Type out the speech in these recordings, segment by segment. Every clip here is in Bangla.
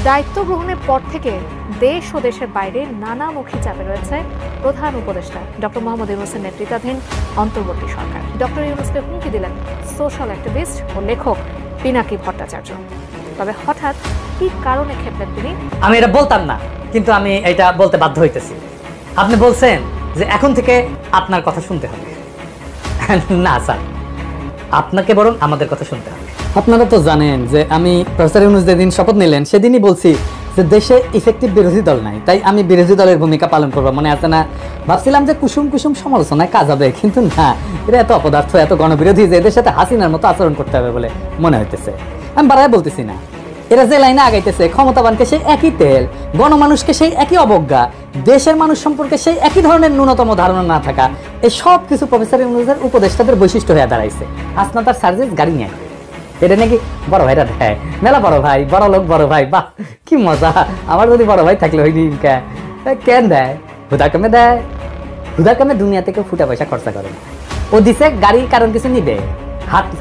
দায়িত্ব গ্রহণের পর থেকে দেশ ও দেশের বাইরে নানামুখী চাপে রয়েছে প্রধান উপদেষ্টা ডক্টর মোহাম্মদ ইউনূসের নেতৃত্বাধীন অন্তর্বর্তী সরকার। ডক্টর ইউনূসকে হুমকি দিলেন সোশ্যাল অ্যাক্টিভিস্ট ও লেখক পিনাকি ভট্টাচার্য। তবে হঠাৎ কি কারণে খেপলেন তিনি? আমি এটা বলতাম না, কিন্তু আমি এটা বলতে বাধ্য হইতেছি। আপনি বলছেন যে এখন থেকে আপনার কথা শুনতে হবে। না স্যার, আপনাকে বরং আমাদের কথা শুনতে হবে। আপনারা তো জানেন যে আমি প্রফেসর ইউনূস যেদিন শপথ নিলেন সেদিনই বলছি যে দেশে ইফেক্টিভ বিরোধী দল নাই, তাই আমি বিরোধী দলের ভূমিকা পালন করবো। মনে আছে না? ভাবছিলাম যে কুসুম কুসুম সমালোচনায় কাজ হবে, কিন্তু না, এটা এত অপদার্থ, এত গণবিরোধী যে এদের সাথে হাসিনার মতো আচরণ করতে হবে বলে মনে হইতেছে। আমি বাড়ায় বলতেছি না, এরা যে লাইনে আগাইতেছে, ক্ষমতাবানকে সেই একই তেল, গণমানুষকে সেই একই অবজ্ঞা, দেশের মানুষ সম্পর্কে সেই একই ধরনের ন্যূনতম ধারণা না থাকা, এই সব কিছু প্রফেসর ইউনূসের উপদেষ্টাদের বৈশিষ্ট্য হয়ে দাঁড়াইছে। আসনা তার সার্ভিস গাড়ি নিয়ে এটা নাকি বড় ভাইরা দেয়, মেলা বড় ভাই, বড় লোক বড় ভাই, বাহ কি মজা। আমার যদি বড় ভাই থাকলে হয়নি কেন দেয়? হুদা কামে দেয়, হুদা কামে দুনিয়া থেকে ফুটা পয়সা খরচা করে। ও দিছে গাড়ি, কারণ কিছু নিবে।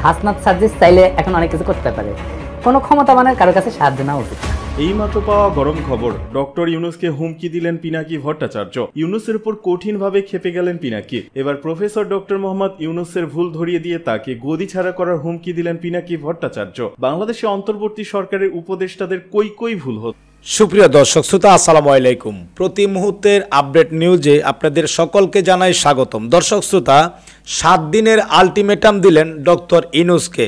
হাসনাত সার্ভিস চাইলে এখন অনেক কিছু করতে পারে, কোনো ক্ষমতাবানের কারো কাছে সাহায্য নেওয়া উচিত। এইমাত্র পাওয়া গরম খবর, ডক্টর ইউনূসকে হুমকি দিলেন পিনাকি ভট্টাচার্য। ইউনূসের উপর কঠিনভাবে ক্ষেপে গেলেন পিনাকি। এবার প্রফেসর ডক্টর মোহাম্মদ ইউনূসের ভুল ধরিয়ে দিয়ে তাকে গদি ছাড়া করার হুমকি দিলেন পিনাকি ভট্টাচার্য। বাংলাদেশে অন্তর্বর্তী সরকারের উপদেষ্টাদের কই ভুল হতো। সুপ্রিয় দর্শক শ্রোতা, আসসালামু আলাইকুম। প্রতি মুহূর্তের আপডেট নিউজে আপনাদের সকলকে জানাই স্বাগতম। দর্শক শ্রোতা, 7 দিনের আলটিমেটাম দিলেন ডক্টর ইউনূসকে।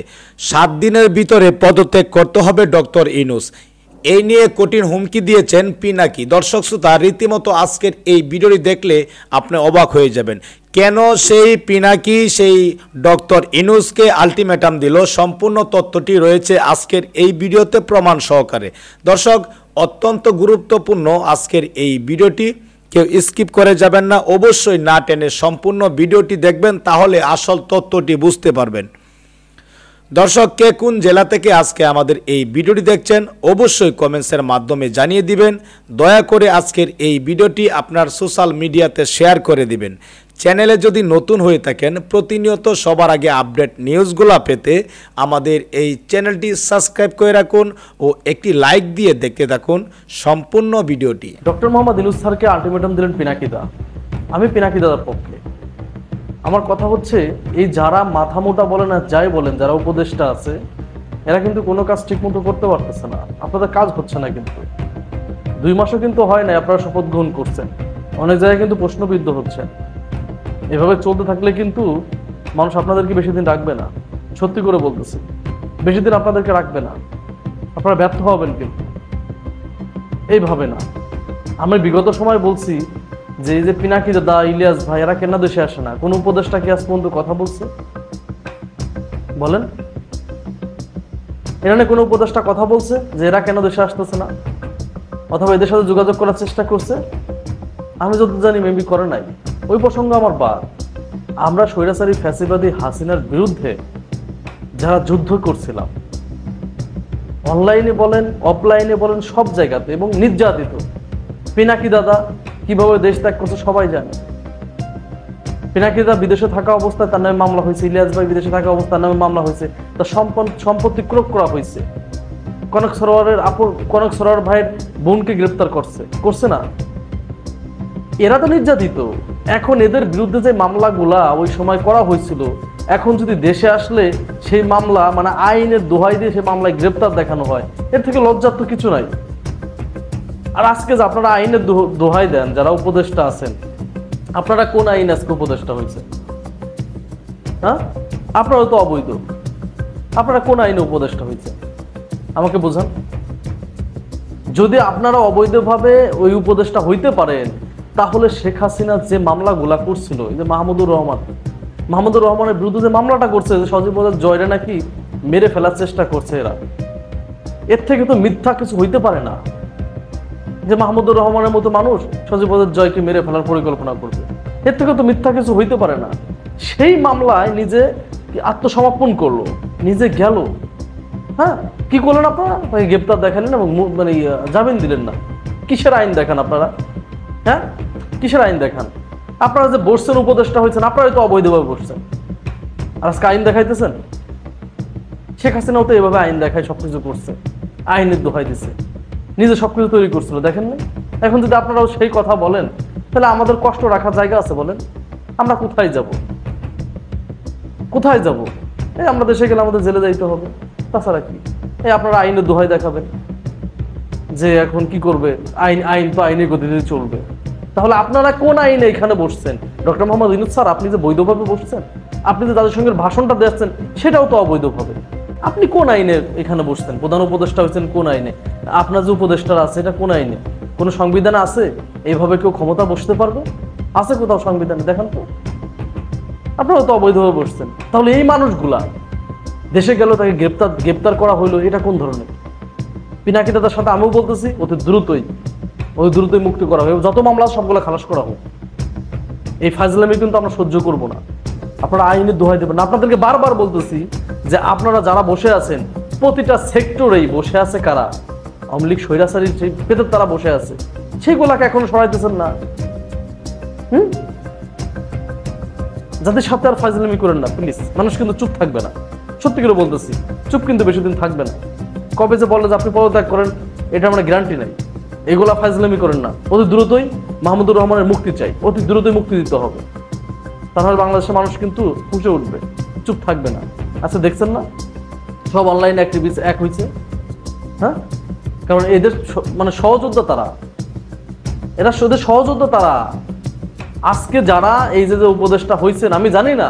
7 দিনের ভিতরে পদত্যাগ করতে হবে ডক্টর ইউনূস, এই নিয়ে কঠিন হুমকি দিয়েছেন পিনাকি। দর্শক শ্রোতা, রীতিমতো আজকের এই ভিডিওটি দেখলে আপনি অবাক হয়ে যাবেন। কেন সেই পিনাকি সেই ডক্টর ইউনূসকে আলটিমেটাম দিল, সম্পূর্ণ তথ্যটি রয়েছে আজকের এই ভিডিওতে প্রমাণ সহকারে। দর্শক, অত্যন্ত গুরুত্বপূর্ণ আজকের এই ভিডিওটি, কেউ স্কিপ করে যাবেন না, অবশ্যই না টেনে সম্পূর্ণ ভিডিওটি দেখবেন, তাহলে আসল তথ্যটি বুঝতে পারবেন। দর্শক, কে কোন জেলা থেকে আজকে আমাদের এই ভিডিওটি দেখছেন অবশ্যই কমেন্টসের মাধ্যমে জানিয়ে দিবেন। দয়া করে আজকের এই ভিডিওটি আপনার সোশ্যাল মিডিয়াতে শেয়ার করে দিবেন। চ্যানেলে যদি নতুন হয়ে থাকেন, প্রতিনিয়ত সবার আগে আপডেট নিউজগুলো পেতে আমাদের এই চ্যানেলটি সাবস্ক্রাইব করে রাখুন ও একটি লাইক দিয়ে দেখতে থাকুন সম্পূর্ণ ভিডিওটি। ডক্টর মোহাম্মদ ইউনূস স্যারকে আলটিমেটাম দিলেন পিনাকি দা। আমি পিনাকি দাদার পক্ষে। আমার কথা হচ্ছে, এই যারা মাথা মোটা বলেন আর যাই বলেন, যারা উপদেষ্টা আছে, এরা কিন্তু কোনো কাজ ঠিক মতো করতে পারতেছে না। আপনাদের কাজ হচ্ছে না, কিন্তু 2 মাসও কিন্তু হয় না আপনারা শপথ গ্রহণ করছেন। অনেক জায়গায় কিন্তু প্রশ্নবিদ্ধ হচ্ছে। এভাবে চলতে থাকলে কিন্তু মানুষ আপনাদেরকে বেশি দিন রাখবে না। সত্যি করে বলতেছি, বেশি দিন আপনাদেরকে রাখবে না। আপনারা ব্যর্থ হবেন কিন্তু এইভাবে না। আমি বিগত সময় বলছি যে এই যে পিনাকি দাদা, ইলিয়াস ভাই, এরা কেন দেশে আসে না? কোন উপদেষ্টা কি আজ পর্যন্ত কথা বলছে? বলেন, এরা কোনো উপদেষ্টা কথা বলছে যে এরা কেন দেশে আসতেছে না, অথবা এদের সাথে যোগাযোগ করার চেষ্টা করছে? আমি যত জানি মেবি করে নাই। ওই প্রসঙ্গ আমার বাদ। আমরা স্বৈরাচারী ফ্যাসিবাদী হাসিনার বিরুদ্ধে যারা যুদ্ধ করছিলাম, অনলাইনে বলেন অফলাইনে বলেন সব জায়গাতে, এবং নির্যাতিত, পিনাকি দাদা কিভাবে দেশ ত্যাগ করছে সবাই জানে। পিনাকি দাদা বিদেশে থাকা অবস্থায় তার নামে মামলা হয়েছে, ইলিয়াস ভাই বিদেশে থাকা অবস্থায় তার নামে মামলা হয়েছে, তার সম্পত্তি ক্রোক করা হয়েছে। কনক সরোয়ার ভাইয়ের বোনকে গ্রেপ্তার করছে না? এরা তো নির্যাতিত। এখন এদের বিরুদ্ধে যে মামলাগুলা ওই সময় করা হয়েছিল, এখন যদি দেশে আসলে সেই মামলা মানে আইনের দোহাই দিয়ে সেই মামলায় গ্রেপ্তার দেখানো হয়, এর থেকে লজ্জার তো কিছু নাই। আর আজকে যে আপনারা আইনের দোহাই দেন, যারা উপদেষ্টা আছেন, আপনারা কোন আইন আজকে উপদেষ্টা হয়েছে? হ্যাঁ, আপনারা তো অবৈধ। আপনারা কোন আইনে উপদেষ্টা হয়েছে আমাকে বোঝান। যদি আপনারা অবৈধভাবে ওই উপদেষ্টা হইতে পারেন, তাহলে শেখ হাসিনা যে মামলাগুলা করছিল, এই যে মাহমুদুর রহমানের বিরুদ্ধে যে মামলাটা করছে, যে সজীব জয়রে নাকি মেরে ফেলার চেষ্টা করছে এরা, এর থেকে তো মিথ্যা কিছু হইতে পারে না যে মাহমুদুর রহমানের মতো মানুষ সজীব জয়কে মেরে ফেলার পরিকল্পনা করবে। এর থেকে তো মিথ্যা কিছু হইতে পারে না। সেই মামলায় নিজে আত্মসমর্পণ করলো, নিজে গেল। হ্যাঁ, কি করলেন আপনারা? গ্রেপ্তার দেখালেন এবং মানে জামিন দিলেন না। কিসের আইন দেখান আপনারা? হ্যাঁ, কিসের আইন দেখান? আপনারা যে বসছেন, উপদেষ্টা হয়েছেন, আপনারাই তো অবৈধভাবে বসছেন, আর আজকে আইন দেখাইতেছেন। শেখ হাসিনাও তো এভাবে আইন দেখায় সবকিছু করছে, আইনের দোহাই দিচ্ছে। নিজে সবকিছু তৈরি করছিল, দেখেন না? এখন যদি আপনারাও সেই কথা বলেন, তাহলে আমাদের কষ্ট রাখার জায়গা আছে বলেন? আমরা কোথায় যাব? কোথায় যাব? এই আমরা দেশে গেলে আমাদের জেলে যাইতে হবে, তাছাড়া কি? এই আপনারা আইনের দোহাই দেখাবেন যে এখন কি করবে, আইন তো আইনের গতিতে চলবে। তাহলে আপনারা কোন আইনে এখানে বসছেন? ডক্টর মোহাম্মদ ইউনূস স্যার, আপনি যে বৈধভাবে বসছেন, আপনি যে তাদের সঙ্গে ভাষণটা দিচ্ছেন, সেটাও তো অবৈধভাবে। আপনি কোন আইনে এখানে বসছেন? প্রধান উপদেষ্টা হয়েছেন কোন আইনে? আপনার যে উপদেষ্টারা আছে, এটা কোন আইনে? কোন সংবিধানে আছে এইভাবে কেউ ক্ষমতা বসতে পারবে? আছে কোথাও সংবিধানে? দেখান তো। আপনারা তো অবৈধভাবে বসছেন। তাহলে এই মানুষগুলা দেশে গেল, তাকে গ্রেপ্তার করা হইলো, এটা কোন ধরনের? পিনাকি দাদার সাথে আমিও বলতেছি অতি দ্রুতই মুক্তি করা হোক, যত মামলা সবগুলো খালাস করা হোক। এই ফাজলামি কিন্তু আমরা সহ্য করব না। আপনারা আইনের দোহাই দেবেন না। আপনাদেরকে বারবার বলতেছি যে আপনারা যারা বসে আছেন, প্রতিটা সেক্টরেই বসে আছে কারা? আওয়ামী লীগ স্বৈরাচারী পেতের তারা বসে আছে, সেইগুলাকে এখনো সরাইতেছেন না। যাদের সাথে আর ফাজলামি করেন না প্লিজ। মানুষ কিন্তু চুপ থাকবে না, সত্যি করে বলতেছি, চুপ কিন্তু বেশি দিন থাকবে না। কবে যে বলে যে আপনি পদত্যাগ করেন, এটা আমরা গ্যারান্টি নাই। এগুলা ফাজলামি করেন না। অতি দ্রুতই মাহমুদুর রহমানের মুক্তি চাই, অতি দ্রুতই মুক্তি দিতে হবে, তাহলে বাংলাদেশের মানুষ কিন্তু ফুঁসে উঠবে, চুপ থাকবে না। আচ্ছা, দেখছেন না সব অনলাইন অ্যাক্টিভিস্ট এক হয়েছে? হ্যাঁ, কারণ এদের মানে সহযোদ্ধা তারা, এরা এদের সহযোদ্ধা তারা। আজকে যারা এই যে উপদেষ্টা হয়েছেন, আমি জানি না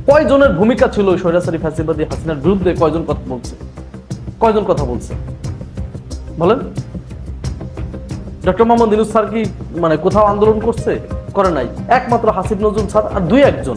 কয়জনের ভূমিকা ছিল স্বৈরাচারী ফ্যাসিবাদী হাসিনার বিরুদ্ধে, কয়জন কথা বলছে বলেন? ডক্টর মোহাম্মদ ইউনূস স্যার কি মানে কোথাও আন্দোলন করছে? করে নাই। একমাত্র হাসিব নজরুল স্যার আর দুই একজন